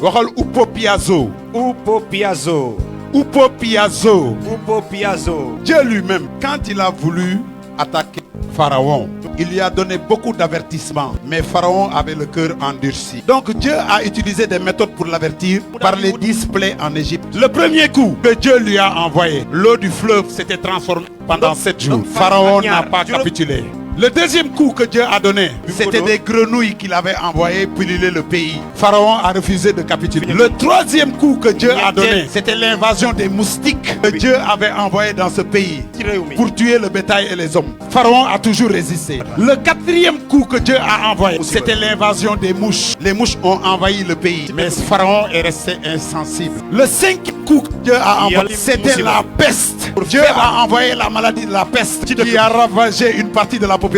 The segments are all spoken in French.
Waxal Upopiazo. Upopiazo. Upopiazo. Upopiazo. Dieu lui-même, quand il a voulu attaquer Pharaon, il lui a donné beaucoup d'avertissements, mais Pharaon avait le cœur endurci. Donc Dieu a utilisé des méthodes pour l'avertir par les 10 plaies en Égypte. Le premier coup que Dieu lui a envoyé, l'eau du fleuve s'était transformée pendant 7 jours. Pharaon n'a pas capitulé. Le deuxième coup que Dieu a donné, c'était des grenouilles qu'il avait envoyées pulluler le pays. Pharaon a refusé de capituler. Le troisième coup que Dieu a donné, c'était l'invasion des moustiques que Dieu avait envoyé dans ce pays pour tuer le bétail et les hommes. Pharaon a toujours résisté. Le quatrième coup que Dieu a envoyé, c'était l'invasion des mouches. Les mouches ont envahi le pays, mais Pharaon est resté insensible. Le cinquième coup que Dieu a envoyé, c'était la peste. Dieu a envoyé la maladie de la peste qui a ravagé une partie de la population.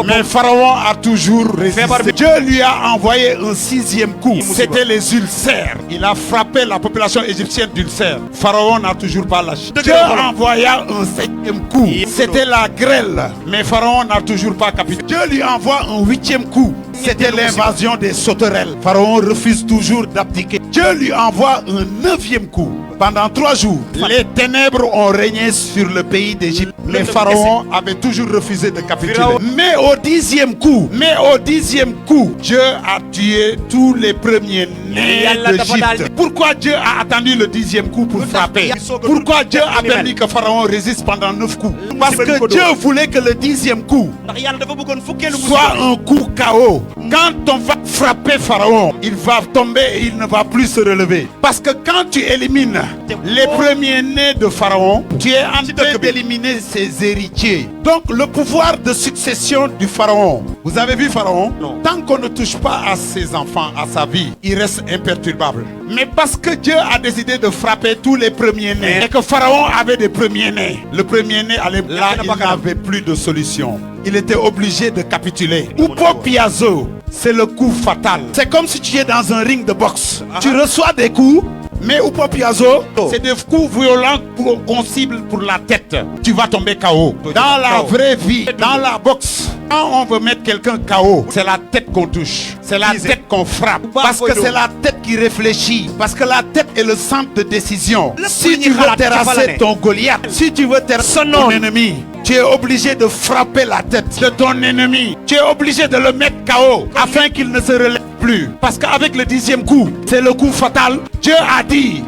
Mais Pharaon a toujours résisté. Dieu lui a envoyé un sixième coup. C'était les ulcères. Il a frappé la population égyptienne d'ulcères. Pharaon n'a toujours pas lâché. Dieu envoya un septième coup. C'était la grêle. Mais Pharaon n'a toujours pas capitulé. Dieu lui envoie un huitième coup. C'était l'invasion des sauterelles. Pharaon refuse toujours d'abdiquer. Dieu lui envoie un neuvième coup. Pendant 3 jours, les ténèbres ont régné sur le pays d'Égypte. Mais Pharaon avait toujours refusé de capituler. Mais au 10e coup, Dieu a tué tous les premiers-nés d'Égypte. Pourquoi Dieu a attendu le 10e coup pour frapper? Pourquoi Dieu a permis que Pharaon résiste pendant 9 coups? Parce que Dieu voulait que le 10e coup soit un coup KO. Quand on va frapper Pharaon, il va tomber et il ne va plus se relever. Parce que quand tu élimines les premiers-nés de Pharaon, tu es en train d'éliminer ses héritiers. Donc le pouvoir de succession du Pharaon. Vous avez vu Pharaon? Non. Tant qu'on ne touche pas à ses enfants, à sa vie, il reste imperturbable. Mais parce que Dieu a décidé de frapper tous les premiers-nés et que Pharaon avait des premiers-nés, le premier-né allait là, il n'avait plus de solution. Il était obligé de capituler. Upopiazo, c'est le coup fatal. C'est comme si tu es dans un ring de boxe. Tu reçois des coups. Mais Upopiazo, c'est des coups violents qu'on cible pour la tête. Tu vas tomber KO. Dans la vraie vie, dans la boxe, quand on veut mettre quelqu'un KO, c'est la tête qu'on touche. C'est la tête qu'on frappe. Parce que c'est la tête qui réfléchit. Parce que la tête est le centre de décision. Si tu veux terrasser ton Goliath, si tu veux terrasser ton ennemi, tu es obligé de frapper la tête de ton ennemi. Tu es obligé de le mettre KO afin qu'il ne se relève plus. Parce qu'avec le 10e coup, c'est le coup fatal. Dieu a dit,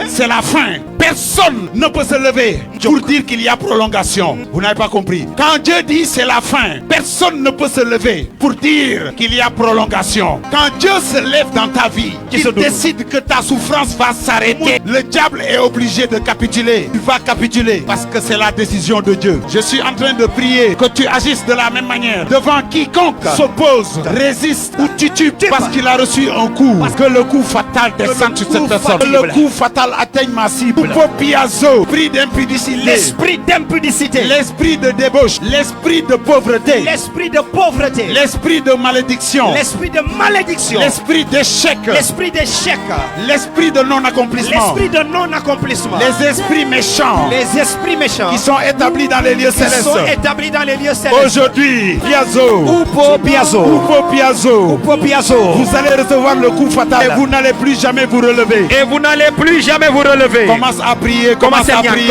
c'est la fin. Personne ne peut se lever pour dire qu'il y a prolongation. Vous n'avez pas compris. Quand Dieu dit c'est la fin, personne ne peut se lever pour dire qu'il y a prolongation. Quand Dieu se lève dans ta vie, il décide que ta souffrance va s'arrêter. Le diable est obligé de capituler. Il va capituler parce que c'est la décision de Dieu. Je suis en train de prier que tu agisses de la même manière devant quiconque s'oppose, résiste ou titube parce qu'il a reçu un coup. Que le coup fatal descende sur cette personne. Que le coup fatal atteigne ma cible. Upopiazo, l'esprit d'impudicité, L'esprit d'impudicité, l'esprit de débauche, l'esprit de pauvreté, l'esprit de pauvreté, l'esprit de malédiction, l'esprit de malédiction, l'esprit d'échec, l'esprit d'échec, l'esprit de non-accomplissement, l'esprit de non-accomplissement, les esprits méchants qui sont établis dans les lieux célestes. Aujourd'hui, Aujourd'hui, Upopiazo, vous allez recevoir le coup fatal et vous n'allez plus jamais vous relever. Et vous n'allez plus jamais vous relever. Commence à prier, commence à prier.